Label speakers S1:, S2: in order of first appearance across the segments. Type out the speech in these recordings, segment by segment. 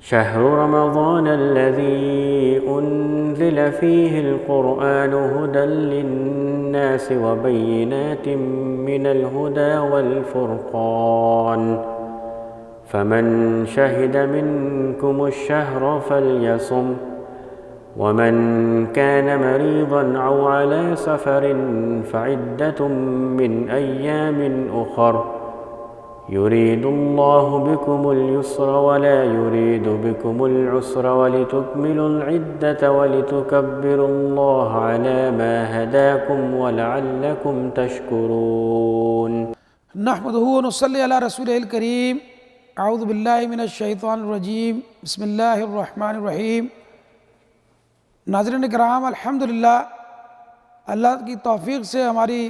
S1: شهر رمضان الذي أنزل فيه القرآن هدى للناس وبينات من الهدى والفرقان فمن شهد منكم الشهر فليصم ومن كان مريضا أو على سفر فعدة من أيام أخر يريد الله بكم اليسر ولا يريد بكم العسر ولتكملوا العدة ولتكبروا الله على ما هداكم ولعلكم تشكرون.
S2: نحمده ونصلي على رسوله الكريم. اعوذ باللہ من الشیطان الرجیم. بسم اللہ الرحمن الرحیم. ناظرین کرام، الحمدللہ اللہ کی توفیق سے ہماری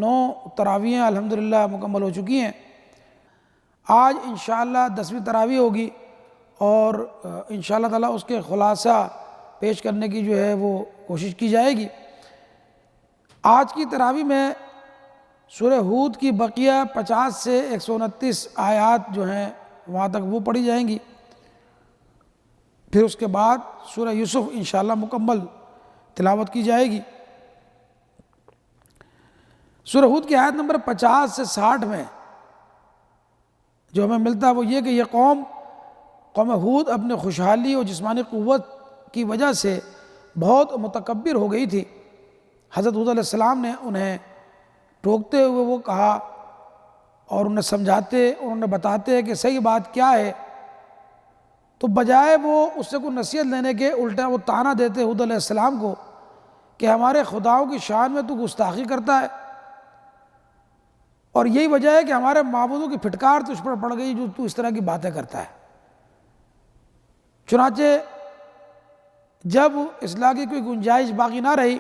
S2: 9 تراویحیں الحمدللہ مکمل ہو چکی ہیں. آج انشاءاللہ 10ویں تراویح ہوگی اور انشاءاللہ تعالیٰ اس کے خلاصہ پیش کرنے کی جو ہے وہ کوشش کی جائے گی. آج کی تراویح میں سورہ ہود کی بقیہ 50 سے 129 آیات جو ہیں وہاں تک وہ پڑھی جائیں گی. پھر اس کے بعد سورہ یوسف انشاءاللہ مکمل تلاوت کی جائے گی. سورہ ہود کی آیت نمبر 50 سے 60 میں جو ہمیں ملتا ہے وہ یہ کہ یہ قوم ہود اپنے خوشحالی اور جسمانی قوت کی وجہ سے بہت متکبر ہو گئی تھی. حضرت ہود علیہ السلام نے انہیں ٹوکتے ہوئے وہ کہا اور انہیں سمجھاتے اور انہیں بتاتے کہ صحیح بات کیا ہے، تو بجائے وہ اس سے کوئی نصیحت لینے کے الٹا وہ طعنہ دیتے ہود علیہ السلام کو کہ ہمارے خداؤں کی شان میں تو گستاخی کرتا ہے، اور یہی وجہ ہے کہ ہمارے معبودوں کی پھٹکار تجھ پر پڑ گئی جو تو اس طرح کی باتیں کرتا ہے. چنانچہ جب اصلاح کی کوئی گنجائش باقی نہ رہی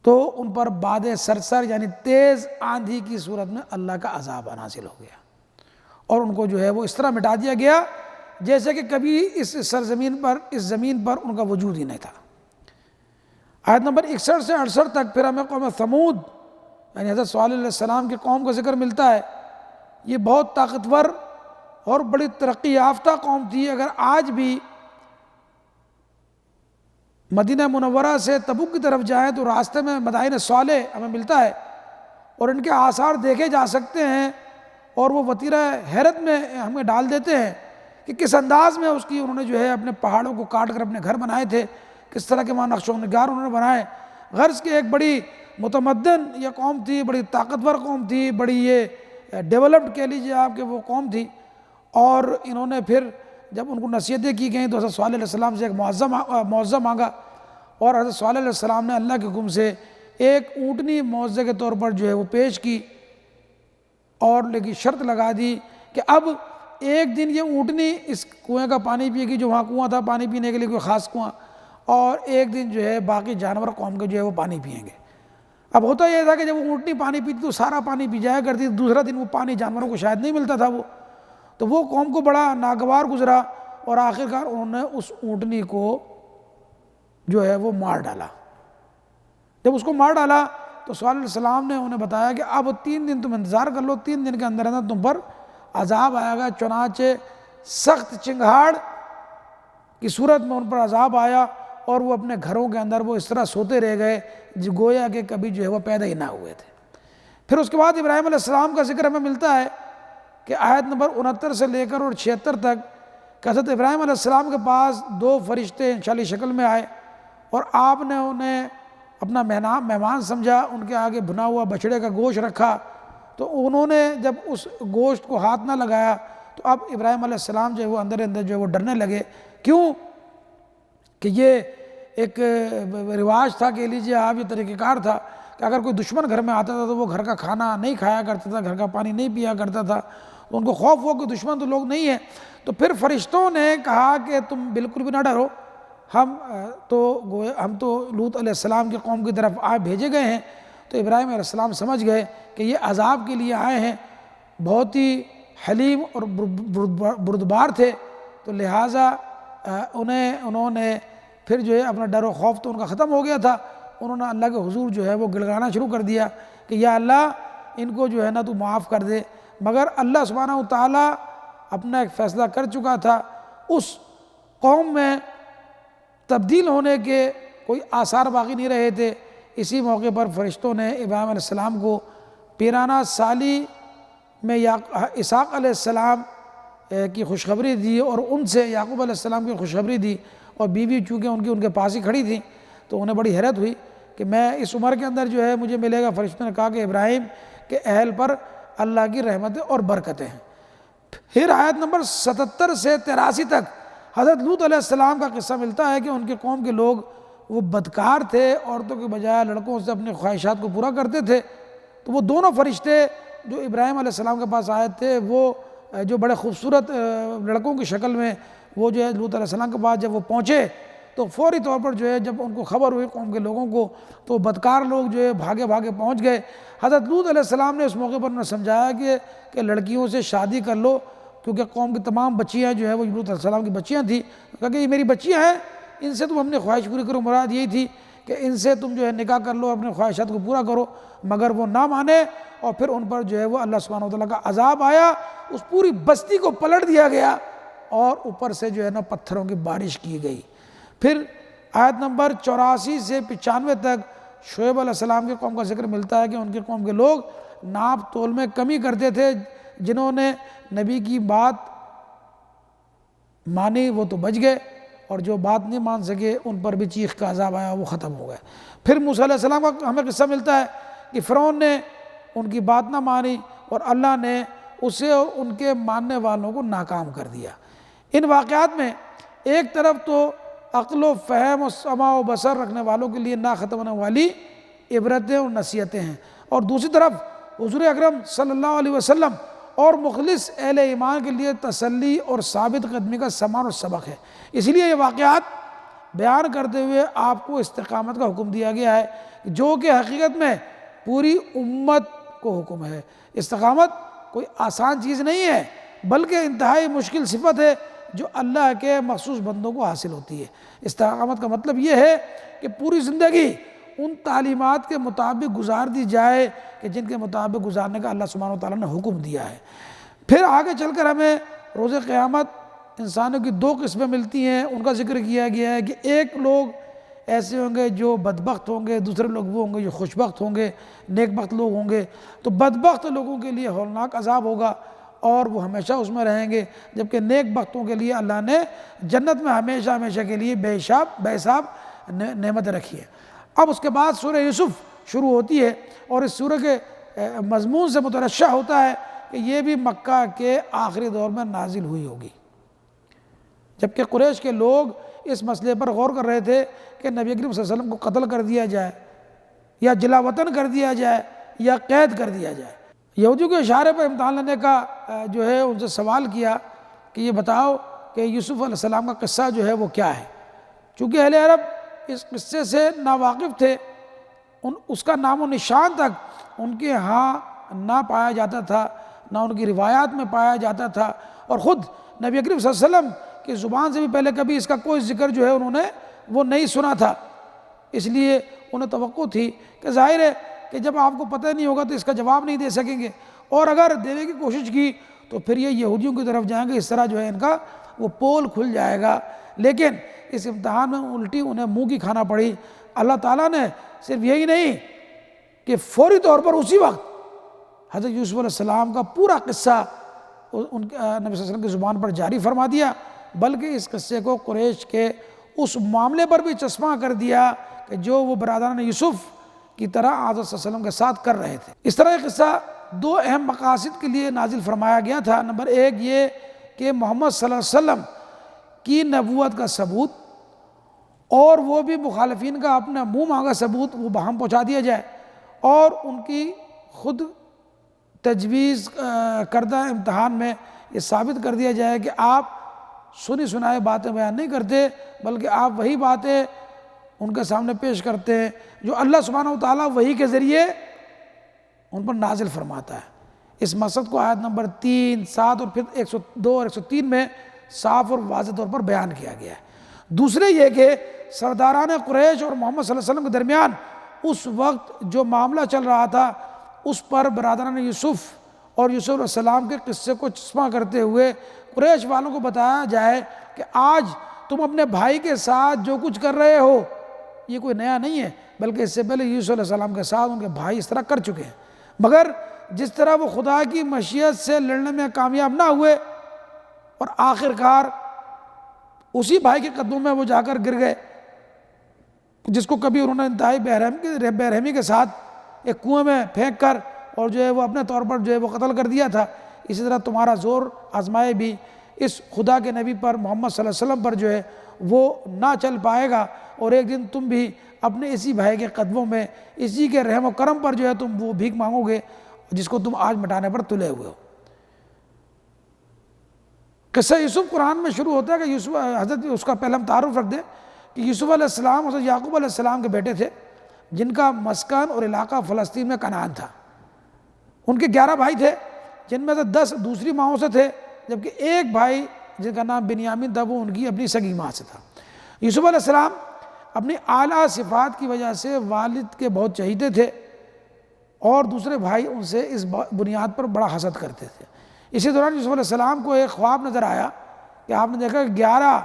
S2: تو ان پر باد صرصر یعنی تیز آندھی کی صورت میں اللہ کا عذاب نازل ہو گیا اور ان کو جو ہے وہ اس طرح مٹا دیا گیا جیسے کہ کبھی اس زمین پر ان کا وجود ہی نہیں تھا. آیت نمبر 61 سے 68 تک پھر ہمیں قوم ثمود یعنی حضرت صالح علیہ السلام کی قوم کا ذکر ملتا ہے. یہ بہت طاقتور اور بڑی ترقی یافتہ قوم تھی. اگر آج بھی مدینہ منورہ سے تبوک کی طرف جائیں تو راستے میں مدائن صالح ہمیں ملتا ہے اور ان کے آثار دیکھے جا سکتے ہیں اور وہ وتیرہ حیرت میں ہمیں ڈال دیتے ہیں کہ کس انداز میں اس کی انہوں نے جو ہے اپنے پہاڑوں کو کاٹ کر اپنے گھر بنائے تھے، کس طرح کے وہاں نقش و نگار انہوں نے بنائے. غرض کہ ایک بڑی متمدن یہ قوم تھی، بڑی طاقتور قوم تھی، بڑی یہ ڈیولپڈ کہہ لیجیے آپ کہ وہ قوم تھی. اور انہوں نے پھر جب ان کو نصیحتیں کی گئیں تو حضرت صالح علیہ السلام سے ایک معاوضہ مانگا اور حضرت صالح علیہ السلام نے اللہ کے حکم سے ایک اونٹنی معاوضے کے طور پر جو ہے وہ پیش کی اور لیکن شرط لگا دی کہ اب ایک دن یہ اونٹنی اس کنویں کا پانی پیے گی جو وہاں کنواں تھا پانی پینے کے لیے کوئی خاص کنواں، اور ایک دن جو ہے باقی جانور قوم کے جو ہے وہ پانی پئیں گے. اب ہوتا یہ تھا کہ جب وہ اونٹنی پانی پیتی تو سارا پانی پی جایا کرتی، دوسرا دن وہ پانی جانوروں کو شاید نہیں ملتا تھا تو وہ قوم کو بڑا ناگوار گزرا اور آخرکار انہوں نے اس اونٹنی کو جو ہے وہ مار ڈالا. جب اس کو مار ڈالا تو صالح علیہ السلام نے انہیں بتایا کہ اب 3 دن تم انتظار کر لو، 3 دن کے اندر اندر تم پر عذاب آئے گا. چنانچہ سخت چنگھاڑ کی صورت میں ان پر عذاب آیا اور وہ اپنے گھروں کے اندر وہ اس طرح سوتے رہ گئے جو گویا کہ کبھی جو ہے وہ پیدا ہی نہ ہوئے تھے. پھر اس کے بعد ابراہیم علیہ السلام کا ذکر ہمیں ملتا ہے کہ آیت نمبر 69 سے لے کر اور 76 تک کہ حضرت ابراہیم علیہ السلام کے پاس 2 فرشتے انشاءاللہ شکل میں آئے اور آپ نے انہیں اپنا مہمان سمجھا، ان کے آگے بھنا ہوا بچڑے کا گوشت رکھا تو انہوں نے جب اس گوشت کو ہاتھ نہ لگایا تو اب ابراہیم علیہ السلام جو ہے وہ اندر جو ہے وہ ڈرنے لگے. کیوں کہ یہ ایک رواج تھا کہہ لیجیے آپ، یہ طریقہ کار تھا کہ اگر کوئی دشمن گھر میں آتا تھا تو وہ گھر کا کھانا نہیں کھایا کرتا تھا، گھر کا پانی نہیں پیا کرتا تھا. تو ان کو خوف ہوا کہ دشمن تو لوگ نہیں ہیں. تو پھر فرشتوں نے کہا کہ تم بالکل بھی نہ ڈرو، ہم تو لوط علیہ السلام کی قوم کی طرف بھیجے گئے ہیں. تو ابراہیم علیہ السلام سمجھ گئے کہ یہ عذاب کے لیے آئے ہیں، بہت ہی حلیم اور بردبار تھے، تو لہٰذا انہوں نے پھر جو ہے اپنا ڈر و خوف تو ان کا ختم ہو گیا تھا. انہوں نے اللہ کے حضور جو ہے وہ گڑگڑانا شروع کر دیا کہ یا اللہ ان کو جو ہے نا تو معاف کر دے. مگر اللہ سبحانہ و تعالیٰ اپنا ایک فیصلہ کر چکا تھا، اس قوم میں تبدیل ہونے کے کوئی آثار باقی نہیں رہے تھے۔ اسی موقع پر فرشتوں نے ابراہیم علیہ السلام کو پیرانہ سالی میں اسحاق علیہ السلام کی خوشخبری دی، اور ان سے یعقوب علیہ السلام کی خوشخبری دی، اور بیوی چونکہ ان کے پاس ہی کھڑی تھیں تو انہیں بڑی حیرت ہوئی کہ میں اس عمر کے اندر جو ہے مجھے ملے گا۔ فرشتوں نے کہا کہ ابراہیم کے اہل پر اللہ کی رحمتیں اور برکتیں ہیں۔ پھر آیت نمبر 77 سے 83 تک حضرت لوط علیہ السلام کا قصہ ملتا ہے کہ ان کے قوم کے لوگ وہ بدکار تھے، عورتوں کے بجائے لڑکوں سے اپنی خواہشات کو پورا کرتے تھے۔ تو وہ دونوں فرشتے جو ابراہیم علیہ السلام کے پاس آئے تھے، وہ جو بڑے خوبصورت لڑکوں کی شکل میں وہ جو ہے لوط علیہ السلام کے پاس جب وہ پہنچے تو فوری طور پر جو ہے جب ان کو خبر ہوئی قوم کے لوگوں کو، تو بدکار لوگ جو ہے بھاگے بھاگے پہنچ گئے۔ حضرت لوط علیہ السلام نے اس موقع پر انہیں سمجھایا کہ لڑکیوں سے شادی کر لو، کیونکہ قوم کی تمام بچیاں جو ہے وہ لوط علیہ السلام کی بچیاں تھیں۔ کہا کہ یہ میری بچیاں ہیں، ان سے تم اپنی خواہش پوری کرو۔ مراد یہی تھی کہ ان سے تم جو ہے نکاح کر لو، اپنی خواہشات کو پورا کرو، مگر وہ نہ مانے، اور پھر ان پر جو ہے وہ اللہ سبحانہ وتعالیٰ کا عذاب آیا۔ اس پوری بستی کو پلٹ دیا گیا اور اوپر سے جو ہے نا پتھروں کی بارش کی گئی۔ پھر آیت نمبر 84 سے 95 تک شعیب علیہ السلام کے قوم کا ذکر ملتا ہے کہ ان کے قوم کے لوگ ناپ تول میں کمی کرتے تھے۔ جنہوں نے نبی کی بات مانی وہ تو بچ گئے، اور جو بات نہیں مان سکے ان پر بھی چیخ کا عذاب آیا، وہ ختم ہو گئے۔ پھر موسیٰ علیہ السلام کا ہمیں قصہ ملتا ہے کہ فرعون نے ان کی بات نہ مانی اور اللہ نے اسے اور ان کے ماننے والوں کو ناکام کر دیا۔ ان واقعات میں ایک طرف تو عقل و فہم و سمع و بصر رکھنے والوں کے لیے نہ ختم ہونے والی عبرتیں اور نصیحتیں ہیں، اور دوسری طرف حضور اکرم صلی اللہ علیہ وسلم اور مخلص اہل ایمان کے لیے تسلی اور ثابت قدمی کا سامان اور سبق ہے۔ اس لیے یہ واقعات بیان کرتے ہوئے آپ کو استقامت کا حکم دیا گیا ہے، جو کہ حقیقت میں پوری امت کو حکم ہے۔ استقامت کوئی آسان چیز نہیں ہے، بلکہ انتہائی مشکل صفت ہے جو اللہ کے مخصوص بندوں کو حاصل ہوتی ہے۔ استقامت کا مطلب یہ ہے کہ پوری زندگی ان تعلیمات کے مطابق گزار دی جائے کہ جن کے مطابق گزارنے کا اللہ سبحانہ وتعالیٰ نے حکم دیا ہے۔ پھر آگے چل کر ہمیں روز قیامت انسانوں کی دو قسمیں ملتی ہیں، ان کا ذکر کیا گیا ہے کہ ایک لوگ ایسے ہوں گے جو بدبخت ہوں گے، دوسرے لوگ وہ ہوں گے جو خوشبخت ہوں گے، نیک بخت لوگ ہوں گے۔ تو بدبخت لوگوں کے لیے ہولناک عذاب ہوگا اور وہ ہمیشہ اس میں رہیں گے، جبکہ نیک بختوں کے لیے اللہ نے جنت میں ہمیشہ ہمیشہ کے لیے بے حساب نعمتیں رکھی ہیں۔ اب اس کے بعد سورہ یوسف شروع ہوتی ہے، اور اس سورہ کے مضمون سے مترشح ہوتا ہے کہ یہ بھی مکہ کے آخری دور میں نازل ہوئی ہوگی، جبکہ قریش کے لوگ اس مسئلے پر غور کر رہے تھے کہ نبی کریم صلی اللہ علیہ وسلم کو قتل کر دیا جائے یا جلا وطن کر دیا جائے یا قید کر دیا جائے۔ یہودیوں کے اشارے پر امتحان لینے کا جو ہے ان سے سوال کیا کہ یہ بتاؤ کہ یوسف علیہ السلام کا قصہ جو ہے وہ کیا ہے۔ چونکہ اہل عرب اس قصے سے ناواقف تھے، اس کا نام و نشان تک ان کے ہاں نہ پایا جاتا تھا، نہ ان کی روایات میں پایا جاتا تھا، اور خود نبی اکرم صلی اللہ علیہ وسلم کی زبان سے بھی پہلے کبھی اس کا کوئی ذکر جو ہے انہوں نے وہ نہیں سنا تھا۔ اس لیے انہیں توقع تھی کہ ظاہر ہے کہ جب آپ کو پتہ نہیں ہوگا تو اس کا جواب نہیں دے سکیں گے، اور اگر دینے کی کوشش کی تو پھر یہ یہودیوں کی طرف جائیں گے، اس طرح جو ہے ان کا وہ پول کھل جائے گا۔ لیکن اس امتحان میں الٹی انہیں منہ کی کھانا پڑی۔ اللہ تعالیٰ نے صرف یہی نہیں کہ فوری طور پر اسی وقت حضرت یوسف علیہ السلام کا پورا قصہ ان کے نبی صلی اللہ علیہ وسلم کی زبان پر جاری فرما دیا، بلکہ اس قصے کو قریش کے اس معاملے پر بھی چسپاں کر دیا کہ جو وہ برادران یوسف کی طرح حضرت صلی اللہ علیہ وسلم کے ساتھ کر رہے تھے۔ اس طرح یہ قصہ دو اہم مقاصد کے لیے نازل فرمایا گیا تھا۔ نمبر ایک یہ کہ محمد صلی اللہ علیہ وسلم کی نبوت کا ثبوت، اور وہ بھی مخالفین کا اپنا منہ مانگا ثبوت وہ باہم پہنچا دیا جائے، اور ان کی خود تجویز کردہ امتحان میں یہ ثابت کر دیا جائے کہ آپ سنی سنائے باتیں بیان نہیں کرتے، بلکہ آپ وہی باتیں ان کے سامنے پیش کرتے ہیں جو اللہ سبحانہ وتعالیٰ وحی کے ذریعے ان پر نازل فرماتا ہے۔ اس مقصد کو آیت نمبر 3، 7 اور پھر 102 اور 103 میں صاف اور واضح طور پر بیان کیا گیا ہے۔ دوسرے یہ کہ سرداران قریش اور محمد صلی اللہ علیہ وسلم کے درمیان اس وقت جو معاملہ چل رہا تھا اس پر برادران یوسف اور یوسف علیہ السلام کے قصے کو چسپاں کرتے ہوئے قریش والوں کو بتایا جائے کہ آج تم اپنے بھائی کے ساتھ جو کچھ کر رہے ہو یہ کوئی نیا نہیں ہے، بلکہ اس سے پہلے یوسف علیہ السلام کے ساتھ ان کے بھائی اس طرح کر چکے ہیں، مگر جس طرح وہ خدا کی مشیت سے لڑنے میں کامیاب نہ ہوئے اور آخر کار اسی بھائی کے قدموں میں وہ جا کر گر گئے جس کو کبھی انہوں نے انتہائی بے رحمی کے ساتھ ایک کنویں میں پھینک کر اور جو ہے وہ اپنے طور پر جو ہے وہ قتل کر دیا تھا، اسی طرح تمہارا زور آزمائے بھی اس خدا کے نبی پر محمد صلی اللہ علیہ وسلم پر جو ہے وہ نہ چل پائے گا، اور ایک دن تم بھی اپنے اسی بھائی کے قدموں میں اسی کے رحم و کرم پر جو ہے تم وہ بھیک مانگو گے جس کو تم آج مٹانے پر تلے ہوئے ہو۔ قصہ یوسف قرآن میں شروع ہوتا ہے کہ یوسف حضرت اس کا پہلا ہم تعارف رکھ دیں کہ یوسف علیہ السلام حضرت یعقوب علیہ السلام کے بیٹے تھے جن کا مسکن اور علاقہ فلسطین میں کنعان تھا۔ ان کے 11 بھائی تھے جن میں سے 10 دوسری ماؤں سے تھے، جبکہ ایک بھائی جن کا نام بنیامین تھا وہ ان کی اپنی سگی ماں سے تھا۔ یوسف علیہ السلام اپنی اعلیٰ صفات کی وجہ سے والد کے بہت چہیتے تھے اور دوسرے بھائی ان سے اس بنیاد پر بڑا حسد کرتے تھے۔ اسی دوران یوسف علیہ السلام کو ایک خواب نظر آیا کہ آپ نے دیکھا کہ 11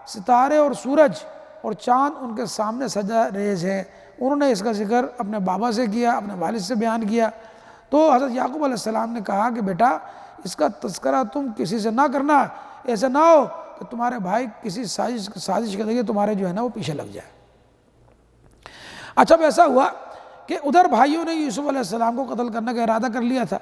S2: ستارے اور سورج اور چاند ان کے سامنے سجا ریز ہیں۔ انہوں نے اس کا ذکر اپنے بابا سے کیا، اپنے والد سے بیان کیا، تو حضرت یعقوب علیہ السلام نے کہا کہ بیٹا اس کا تذکرہ تم کسی سے نہ کرنا، ایسا نہ ہو کہ تمہارے بھائی کسی سازش کے ذریعے تمہارے جو ہے نا وہ پیچھے لگ جائے۔ اچھا اب ایسا ہوا کہ ادھر بھائیوں نے یوسف علیہ السلام کو قتل کرنے کا ارادہ کر لیا تھا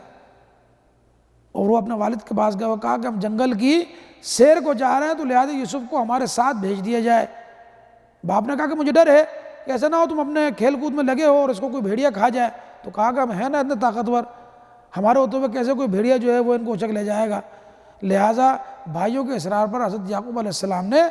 S2: اور وہ اپنے والد کے پاس گئے اور کہا کہ ہم جنگل کی سیر کو جا رہے ہیں تو لہٰذا یوسف کو ہمارے ساتھ بھیج دیا جائے۔ باپ نے کہا کہ مجھے ڈر ہے کہ ایسا نہ ہو تم اپنے کھیل کود میں لگے ہو اور اس کو کوئی بھیڑیا کھا جائے، تو کہا کہ ہم ہیں نا اتنے طاقتور، ہمارے ہوتے ہوئے کیسے کوئی بھیڑیا جو ہے وہ ان کو اچک لے جائے گا۔ لہٰذا بھائیوں کے اصرار پر حضرت یعقوب علیہ السلام نے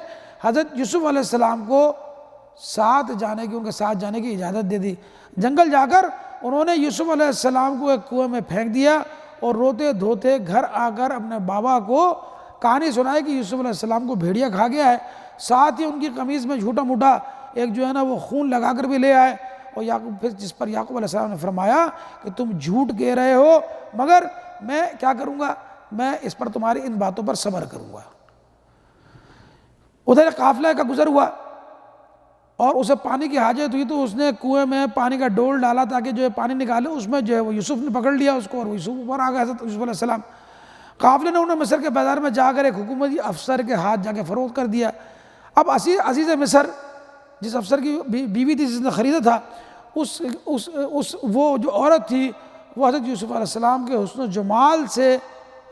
S2: حضرت یوسف علیہ السلام کو ان کے ساتھ جانے کی اجازت دے دی۔ جنگل جا کر انہوں نے یوسف علیہ السلام کو ایک کنویں میں پھینک دیا اور روتے دھوتے گھر آ کر اپنے بابا کو کہانی سنائی کہ یوسف علیہ السلام کو بھیڑیا کھا گیا ہے، ساتھ ہی ان کی قمیض میں جھوٹا موٹا ایک جو ہے نا وہ خون لگا کر بھی لے آئے، اور پھر جس پر یعقوب علیہ السلام نے فرمایا کہ تم جھوٹ کہہ رہے ہو مگر میں کیا کروں گا، میں اس پر تمہاری ان باتوں پر صبر کروں گا۔ ادھر قافلہ کا گزر ہوا اور اسے پانی کی حاجت ہوئی تو اس نے کنویں میں پانی کا ڈول ڈالا تاکہ جو ہے پانی نکالے، اس میں جو ہے وہ یوسف نے پکڑ لیا اس کو اور یوسف اوپر آ گیا حضرت یوسف علیہ السلام۔ قافلے نے انہیں مصر کے بازار میں جا کر ایک حکومتی افسر کے ہاتھ جا کے فروخت کر دیا۔ اب عزیز مصر جس افسر کی بیوی تھی جس نے خریدا تھا، وہ جو عورت تھی وہ حضرت یوسف علیہ السلام کے حسن و جمال سے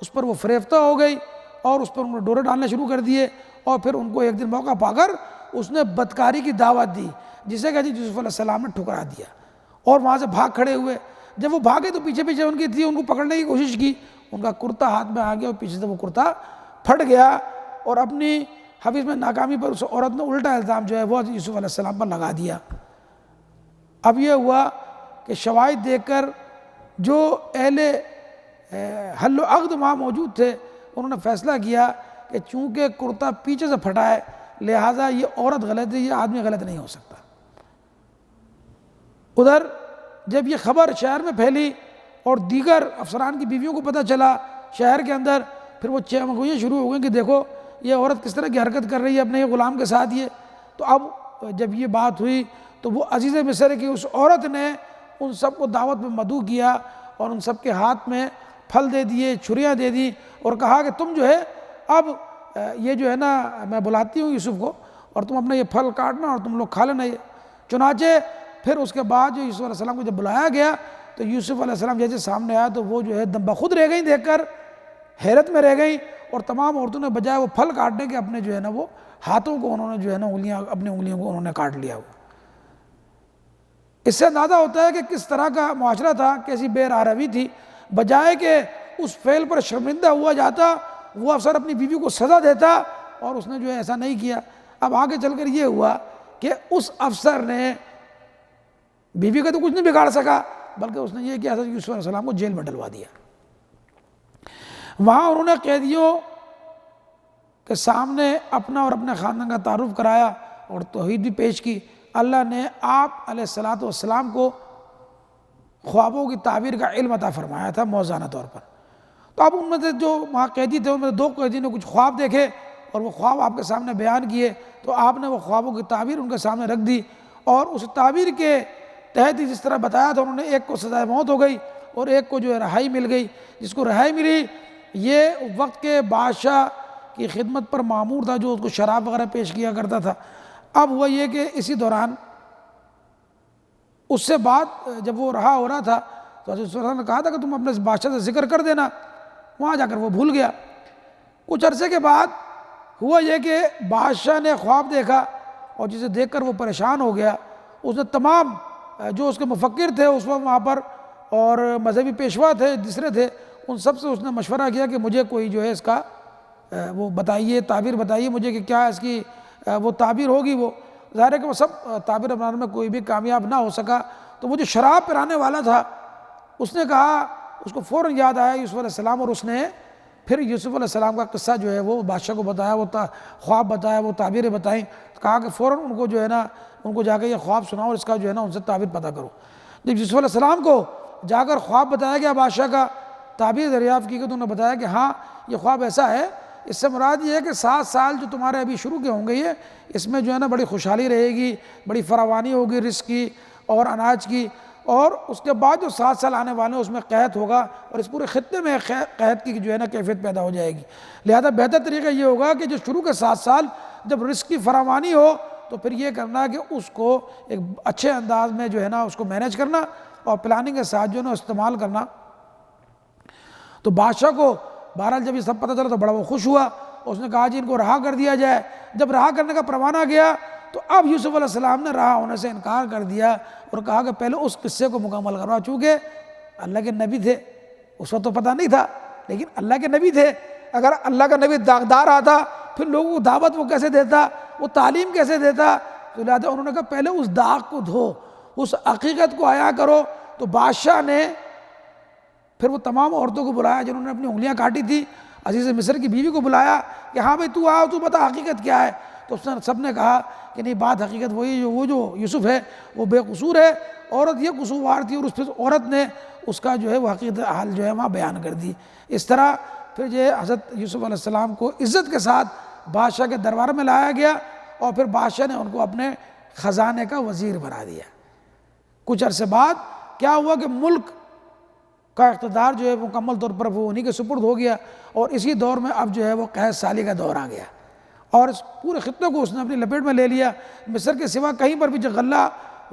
S2: اس پر وہ فریفتہ ہو گئی اور اس پر انہوں نے ڈورے ڈالنے شروع کر دیے، اور پھر ان کو ایک دن موقع پا کر اس نے بدکاری کی دعوت دی جسے کہ حضرت یوسف علیہ السلام نے ٹھکرا دیا اور وہاں سے بھاگ کھڑے ہوئے۔ جب وہ بھاگے تو پیچھے پیچھے ان کی تھی، ان کو پکڑنے کی کوشش کی، ان کا کرتا ہاتھ میں آ گیا اور پیچھے سے وہ کرتا پھٹ گیا اور اپنی حفظ میں ناکامی پر اس عورت نے الٹا الزام جو ہے وہ حضرت یوسف علیہ السلام پر لگا دیا۔ اب یہ ہوا کہ شواہد دیکھ کر جو اہل حل و عقد وہاں موجود تھے انہوں نے فیصلہ کیا کہ چونکہ کرتا پیچھے سے پھٹا ہے لہٰذا یہ عورت غلط ہے، یہ آدمی غلط نہیں ہو سکتا۔ ادھر جب یہ خبر شہر میں پھیلی اور دیگر افسران کی بیویوں کو پتہ چلا شہر کے اندر، پھر وہ چہمگوئیاں شروع ہو گئیں کہ دیکھو یہ عورت کس طرح کی حرکت کر رہی ہے اپنے غلام کے ساتھ یہ۔ تو اب جب یہ بات ہوئی تو وہ عزیز مصر کی اس عورت نے ان سب کو دعوت میں مدعو کیا اور ان سب کے ہاتھ میں پھل دے دیے، چھریاں دے دی اور کہا کہ تم جو ہے اب یہ جو ہے نا میں بلاتی ہوں یوسف کو اور تم اپنا یہ پھل کاٹنا اور تم لوگ کھا لینا یہ۔ چنانچہ پھر اس کے بعد جو یوسف علیہ السلام کو جب بلایا گیا تو یوسف علیہ السلام جیسے سامنے آیا تو وہ جو ہے دم بخود رہ گئیں، دیکھ کر حیرت میں رہ گئیں، اور تمام عورتوں نے بجائے وہ پھل کاٹنے کے اپنے جو ہے نا وہ ہاتھوں کو انہوں نے جو ہے نا اپنی انگلیوں کو انہوں نے کاٹ لیا۔ اس سے اندازہ ہوتا ہے کہ کس طرح کا معاشرہ تھا، کیسی بے راہروی تھی۔ بجائے کہ اس فعل پر شرمندہ ہوا جاتا وہ افسر اپنی بیوی کو سزا دیتا اور اس نے جو ہے ایسا نہیں کیا۔ اب آگے چل کر یہ ہوا کہ اس افسر نے بیوی کا تو کچھ نہیں بگاڑ سکا بلکہ اس نے یہ کیا حضرت یوسف علیہ السلام کو جیل میں ڈلوا دیا۔ وہاں انہوں نے قیدیوں کے سامنے اپنا اور اپنے خاندان کا تعارف کرایا اور توحید بھی پیش کی۔ اللہ نے آپ علیہ السلام کو خوابوں کی تعبیر کا علم عطا فرمایا تھا موزانہ طور پر، تو اب ان میں سے جو وہاں قیدی تھے ان میں سے 2 قیدی نے کچھ خواب دیکھے اور وہ خواب آپ کے سامنے بیان کیے، تو آپ نے وہ خوابوں کی تعبیر ان کے سامنے رکھ دی، اور اس تعبیر کے تحت ہی جس طرح بتایا تھا انہوں نے، ایک کو سزائے موت ہو گئی اور ایک کو جو ہے رہائی مل گئی۔ جس کو رہائی ملی یہ وقت کے بادشاہ کی خدمت پر مامور تھا جو اس کو شراب وغیرہ پیش کیا کرتا تھا۔ اب ہوا یہ کہ اسی دوران اس سے بعد جب وہ رہا ہو رہا تھا تو حضرت صلی اللہ علیہ وسلم نے کہا تھا کہ تم اپنے بادشاہ سے ذکر کر دینا، وہاں جا کر وہ بھول گیا۔ کچھ عرصے کے بعد ہوا یہ کہ بادشاہ نے خواب دیکھا اور جسے دیکھ کر وہ پریشان ہو گیا۔ اس نے تمام جو اس کے مفکر تھے اس وقت وہاں پر اور مذہبی پیشوا تھے دوسرے تھے، ان سب سے اس نے مشورہ کیا کہ مجھے کوئی جو ہے اس کا وہ بتائیے، تعبیر بتائیے مجھے کہ کیا اس کی وہ تعبیر ہوگی۔ وہ ظاہر ہے کہ وہ سب تعبیر بنانے میں کوئی بھی کامیاب نہ ہو سکا۔ تو وہ جو شراب پلانے والا تھا اس نے کہا، اس کو فوراً یاد آیا یوسف علیہ السلام، اور اس نے پھر یوسف علیہ السلام کا قصہ جو ہے وہ بادشاہ کو بتایا، وہ خواب بتایا، وہ تعبیریں بتائیں، کہا کہ فوراً ان کو جو ہے نا ان کو جا کے یہ خواب سناؤ اور اس کا جو ہے نا ان سے تعبیر پتہ کرو۔ جب یوسف علیہ السلام کو جا کر خواب بتایا گیا بادشاہ کا، تعبیر دریافت کی گئی، تو انہوں نے بتایا کہ ہاں یہ خواب ایسا ہے، اس سے مراد یہ ہے کہ 7 سال جو تمہارے ابھی شروع کے ہوں گے یہ اس میں جو ہے نا بڑی خوشحالی رہے گی، بڑی فراوانی ہوگی رزق کی اور اناج کی، اور اس کے بعد جو 7 سال آنے والے ہیں اس میں قحط ہوگا اور اس پورے خطے میں قحط کی جو ہے نا کیفیت پیدا ہو جائے گی۔ لہذا بہتر طریقہ یہ ہوگا کہ جو شروع کے 7 سال جب رزق کی فراوانی ہو تو پھر یہ کرنا کہ اس کو ایک اچھے انداز میں جو ہے نا اس کو مینیج کرنا اور پلاننگ کے ساتھ جو ہے نا استعمال کرنا۔ تو بادشاہ کو بہرحال جب یہ سب پتہ چلا تو بڑا وہ خوش ہوا، اس نے کہا جی ان کو رہا کر دیا جائے۔ جب رہا کرنے کا پروانہ گیا تو اب یوسف علیہ السلام نے رہا ہونے سے انکار کر دیا اور کہا کہ پہلے اس قصے کو مکمل کروا، چونکہ اللہ کے نبی تھے، اس وقت تو پتہ نہیں تھا لیکن اللہ کے نبی تھے۔ اگر اللہ کا نبی داغدار آتا پھر لوگوں کو دعوت وہ کیسے دیتا، وہ تعلیم کیسے دیتا؟ تو لہٰذا انہوں نے کہا پہلے اس داغ کو دھو، اس حقیقت کو عیاں کرو۔ تو بادشاہ نے پھر وہ تمام عورتوں کو بلایا جنہوں نے اپنی انگلیاں کاٹی تھی، عزیز مصر کی بیوی کو بلایا کہ ہاں بھائی تو آؤ، تو بتا حقیقت کیا ہے۔ تو اس نے سب نے کہا کہ نہیں، بات حقیقت وہی وہ جو یوسف ہے وہ بے قصور ہے، عورت یہ قصوروار تھی، اور اس پھر عورت نے اس کا جو ہے وہ حقیقت حال جو ہے وہاں بیان کر دی۔ اس طرح پھر یہ حضرت یوسف علیہ السلام کو عزت کے ساتھ بادشاہ کے دربار میں لایا گیا اور پھر بادشاہ نے ان کو اپنے خزانے کا وزیر بنا دیا۔ کچھ عرصے بعد کیا ہوا کہ ملک کا اقتدار جو ہے مکمل طور پر وہ انہی کے سپرد ہو گیا، اور اسی دور میں اب جو ہے وہ قحط سالی کا دور آ گیا اور اس پورے خطے کو اس نے اپنی لپیٹ میں لے لیا۔ مصر کے سوا کہیں پر بھی جو غلہ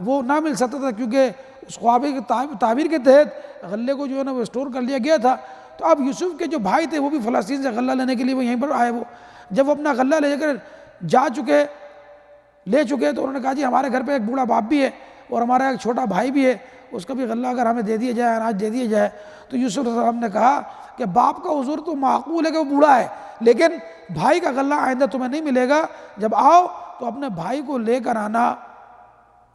S2: وہ نہ مل سکتا تھا، کیونکہ اس خوابے کی تعبیر کے تحت غلے کو جو ہے نا وہ اسٹور کر لیا گیا تھا۔ تو اب یوسف کے جو بھائی تھے وہ بھی فلسطین سے غلہ لینے کے لیے وہ یہیں پر آئے۔ وہ جب وہ اپنا غلہ لے کر لے چکے تو انہوں نے کہا جی ہمارے گھر پہ ایک بوڑھا باپ بھی ہے اور ہمارا ایک چھوٹا بھائی بھی ہے، اس کا بھی غلہ اگر ہمیں دے دیا جائے، اناج دے دیا جائے۔ تو یوسف علیہ السلام نے کہا کہ باپ کا حضور تو معقول ہے کہ وہ بوڑھا ہے، لیکن بھائی کا غلہ آئندہ تمہیں نہیں ملے گا، جب آؤ تو اپنے بھائی کو لے کر آنا۔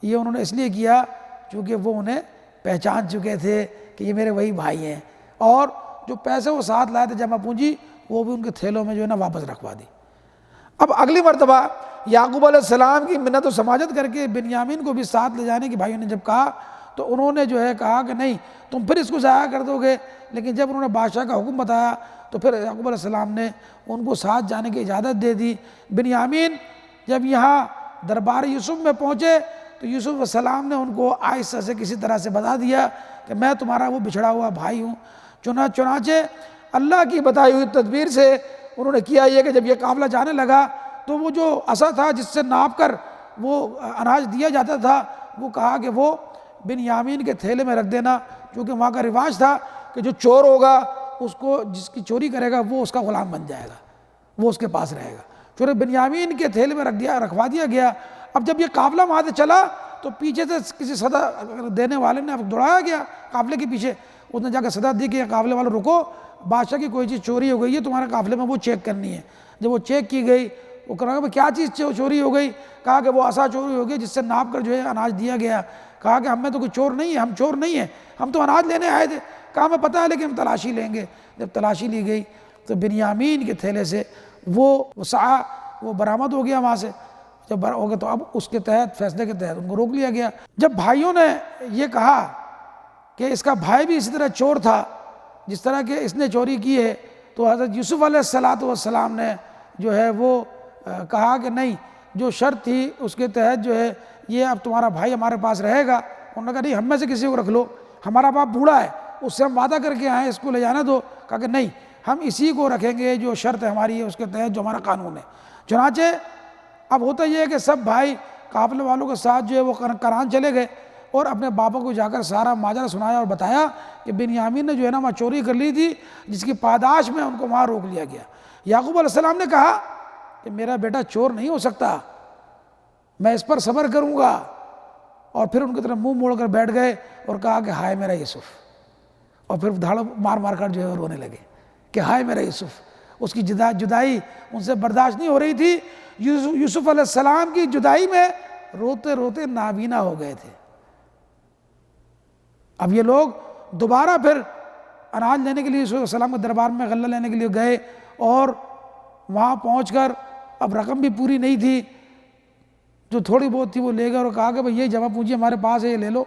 S2: یہ انہوں نے اس لیے کیا چونکہ وہ انہیں پہچان چکے تھے کہ یہ میرے وہی بھائی ہیں، اور جو پیسے وہ ساتھ لائے تھے جمع پونجی وہ بھی ان کے تھیلوں میں جو ہے نا واپس رکھوا دی۔ اب اگلی مرتبہ یعقوب علیہ السلام کی منت و سماجت کر کے بنیامین کو بھی ساتھ لے جانے کی بھائیوں نے جب کہا تو انہوں نے جو ہے کہا کہ نہیں تم پھر اس کو ضائع کر دو گے، لیکن جب انہوں نے بادشاہ کا حکم بتایا تو پھر یعقوب علیہ السلام نے ان کو ساتھ جانے کی اجازت دے دی۔ بنیامین جب یہاں دربار یوسف میں پہنچے تو یوسف علیہ السلام نے ان کو آہستہ سے کسی طرح سے بتا دیا کہ میں تمہارا وہ بچھڑا ہوا بھائی ہوں۔ چنانچہ اللہ کی بتائی ہوئی تدبیر سے انہوں نے کیا یہ کہ جب یہ قافلہ جانے لگا تو وہ جو عصا تھا جس سے ناپ کر وہ اناج دیا جاتا تھا وہ کہا کہ وہ بنیامین کے تھیلے میں رکھ دینا، کیونکہ وہاں کا رواج تھا کہ جو چور ہوگا اس کو جس کی چوری کرے گا وہ اس کا غلام بن جائے گا، وہ اس کے پاس رہے گا۔ چونکہ بنیامین کے تھیلے میں رکھوا دیا گیا۔ اب جب یہ قافلہ وہاں سے چلا تو پیچھے سے کسی صدا دینے والے نے دوڑایا گیا قافلے کے پیچھے، اس نے جا کے صدا دی کہ یہ قافلے والے رکو، بادشاہ کی کوئی چیز چوری ہو گئی ہے، تمہارے قافلے میں وہ چیک کرنی ہے۔ جب وہ چیک کی گئی وہ کہا کہ کیا چیز چوری ہو گئی؟ کہا کہ وہ عصا چوری ہو گئی جس سے ناپ کر جو ہے اناج دیا گیا۔ کہا کہ ہم میں تو کوئی چور نہیں ہے، ہم چور نہیں ہیں، ہم تو اناج لینے آئے تھے۔ کہا ہمیں پتہ ہے لیکن ہم تلاشی لیں گے۔ جب تلاشی لی گئی تو بنیامین کے تھیلے سے وہ سعا وہ برآمد ہو گیا وہاں سے۔ جب ہو گیا تو اب اس کے تحت فیصلے کے تحت ان کو روک لیا گیا۔ جب بھائیوں نے یہ کہا کہ اس کا بھائی بھی اسی طرح چور تھا جس طرح کہ اس نے چوری کی ہے، تو حضرت یوسف علیہ السلام نے جو ہے وہ کہا کہ نہیں، جو شرط تھی اس کے تحت جو ہے یہ اب تمہارا بھائی ہمارے پاس رہے گا۔ انہوں نے کہا نہیں، ہم میں سے کسی کو رکھ لو، ہمارا باپ بوڑھا ہے، اس سے ہم وعدہ کر کے آئے، اس کو لے جانا دو۔ کہا کہ نہیں، ہم اسی کو رکھیں گے جو شرط ہے ہماری ہے اس کے تحت، جو ہمارا قانون ہے۔ چنانچہ اب ہوتا یہ ہے کہ سب بھائی قافلے والوں کے ساتھ جو ہے وہ کران چلے گئے اور اپنے باپا کو جا کر سارا ماجرا سنایا اور بتایا کہ بنیامین نے جو ہے نا وہاں چوری کر لی تھی، جس کی پاداش میں ان کو وہاں روک لیا گیا۔ یعقوب علیہ السلام نے کہا کہ میرا بیٹا چور نہیں ہو سکتا، میں اس پر صبر کروں گا۔ اور پھر ان کی طرف منہ موڑ کر بیٹھ گئے اور کہا کہ ہائے میرا یوسف، اور پھر دھاڑ مار مار کر جو ہے رونے لگے کہ ہائے میرا یوسف۔ اس کی جدائی ان سے برداشت نہیں ہو رہی تھی۔ یوسف علیہ السلام کی جدائی میں روتے روتے نابینا ہو گئے تھے۔ اب یہ لوگ دوبارہ پھر اناج لینے کے لیے یوسف علیہ السلام کے دربار میں غلہ لینے کے لیے گئے، اور وہاں پہنچ کر اب رقم بھی پوری نہیں تھی، جو تھوڑی بہت تھی وہ لے گئے اور کہا کہ بھئی یہ جمع پونجی ہمارے پاس ہے، یہ لے لو،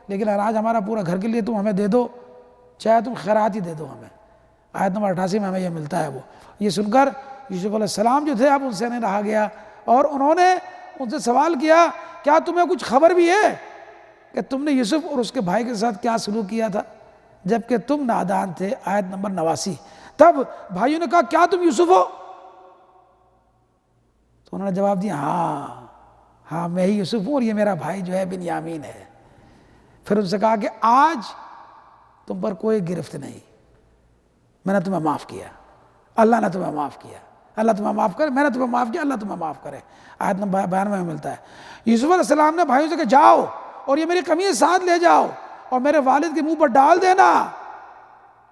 S2: لیکن اناج ہمارا پورا گھر کے لیے تم ہمیں دے دو، چاہے تم خیرات ہی دے دو ہمیں۔ آیت نمبر 88 میں ہمیں یہ ملتا ہے۔ وہ یہ سن کر یوسف علیہ السلام جو تھے اب ان سے نہیں رہا گیا، اور انہوں نے ان سے سوال کیا کیا تمہیں کچھ خبر بھی ہے کہ تم نے یوسف اور اس کے بھائی کے ساتھ کیا سلوک کیا تھا جبکہ تم نادان تھے؟ آیت نمبر 89۔ تب بھائیوں نے کہا کیا تم یوسف ہو؟ تو انہوں نے جواب دیا ہاں میں ہی یوسف ہوں، اور یہ میرا بھائی جو ہے بنیامین ہے۔ پھر ان سے کہا کہ آج تم پر کوئی گرفت نہیں، میں نے تمہیں معاف کیا، اللہ نے تمہیں معاف کیا، اللہ تمہیں معاف کرے، میں نے تمہیں معاف کیا، اللہ تمہیں معاف کرے۔ آیت نمبر 92 میں ملتا ہے۔ یوسف علیہ السلام نے بھائیوں سے کہا جاؤ اور یہ میری قمیص ساتھ لے جاؤ اور میرے والد کے منہ پر ڈال دینا،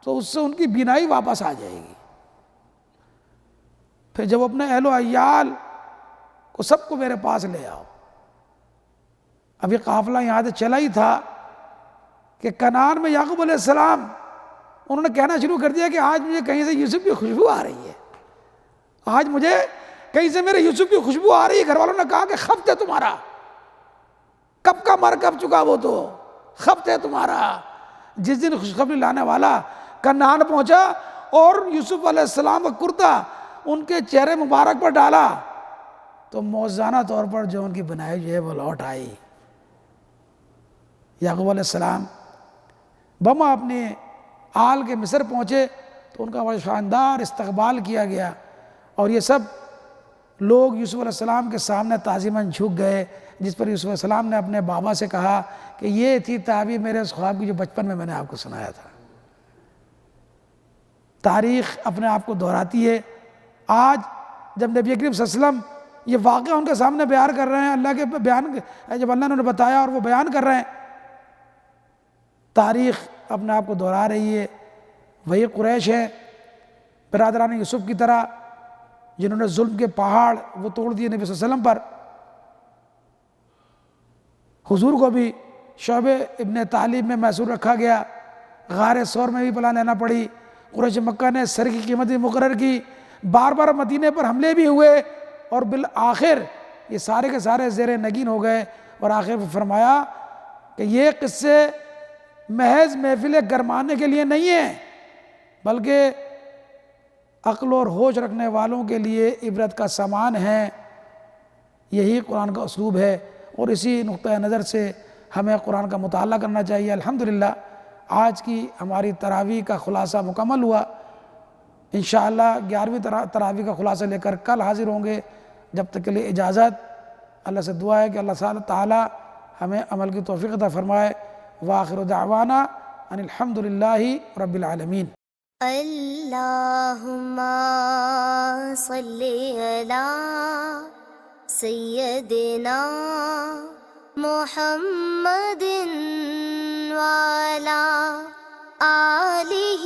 S2: تو اس سے ان کی بینائی واپس آ جائے گی۔ پھر جب اپنے اہل و عیال کو سب کو میرے پاس لے آؤ۔ اب یہ قافلہ یہاں سے چلا ہی تھا کہ کنعان میں یعقوب علیہ السلام انہوں نے کہنا شروع کر دیا کہ آج مجھے کہیں سے یوسف کی خوشبو آ رہی ہے، آج مجھے کہیں سے میرے یوسف کی خوشبو آ رہی ہے۔ گھر والوں نے کہا کہ خبط ہے تمہارا، کب کا مر کب چکا وہ تو، خبط ہے تمہارا۔ جس دن خوشخبری لانے والا کنعان پہنچا اور یوسف علیہ السلام کا کرتا ان کے چہرے مبارک پر ڈالا تو موزانہ طور پر جو ان کی بنائی جو ہے وہ لوٹ آئی۔ یعقوب علیہ السلام بما اپنے آل کے مصر پہنچے تو ان کا بڑا شاندار استقبال کیا گیا، اور یہ سب لوگ یوسف علیہ السلام کے سامنے تعظیماً جھک گئے، جس پر یوسف علیہ السلام نے اپنے بابا سے کہا کہ یہ تھی تعبیر میرے اس خواب کی جو بچپن میں نے آپ کو سنایا تھا۔ تاریخ اپنے آپ کو دہراتی ہے۔ آج جب نبی کریم صلی اللہ علیہ وسلم یہ واقعہ ان کے سامنے بیان کر رہے ہیں، اللہ کے بیان جب اللہ نے انہیں بتایا اور وہ بیان کر رہے ہیں، تاریخ اپنے آپ کو دہرا رہی ہے۔ وہی قریش ہیں برادران یوسف کی طرح جنہوں نے ظلم کے پہاڑ وہ توڑ دیے نبی صلی اللہ علیہ وسلم پر۔ حضور کو بھی شعب ابن طالب میں محصور رکھا گیا، غار ثور میں بھی پناہ لینا پڑی، قریش مکہ نے سر کی قیمت بھی مقرر کی، بار بار مدینے پر حملے بھی ہوئے، اور بالآخر یہ سارے کے سارے زیر نگین ہو گئے۔ اور آخر میں فرمایا کہ یہ قصے محض محفل گرمانے کے لیے نہیں ہیں، بلکہ عقل اور ہوش رکھنے والوں کے لیے عبرت کا سامان ہیں۔ یہی قرآن کا اسلوب ہے، اور اسی نقطۂ نظر سے ہمیں قرآن کا مطالعہ کرنا چاہیے۔ الحمدللہ آج کی ہماری تراویح کا خلاصہ مکمل ہوا۔ انشاءاللہ 11ویں تراویح کا خلاصہ لے کر کل حاضر ہوں گے۔ جب تک کے لیے اجازت، اللہ سے دعا ہے کہ اللہ تعالی ہمیں عمل کی توفیق عطا فرمائے۔ وآخر دعوانا ان الحمدللہ رب العالمین۔
S3: اللہم صلی علی سیدنا محمد وعلی آلہ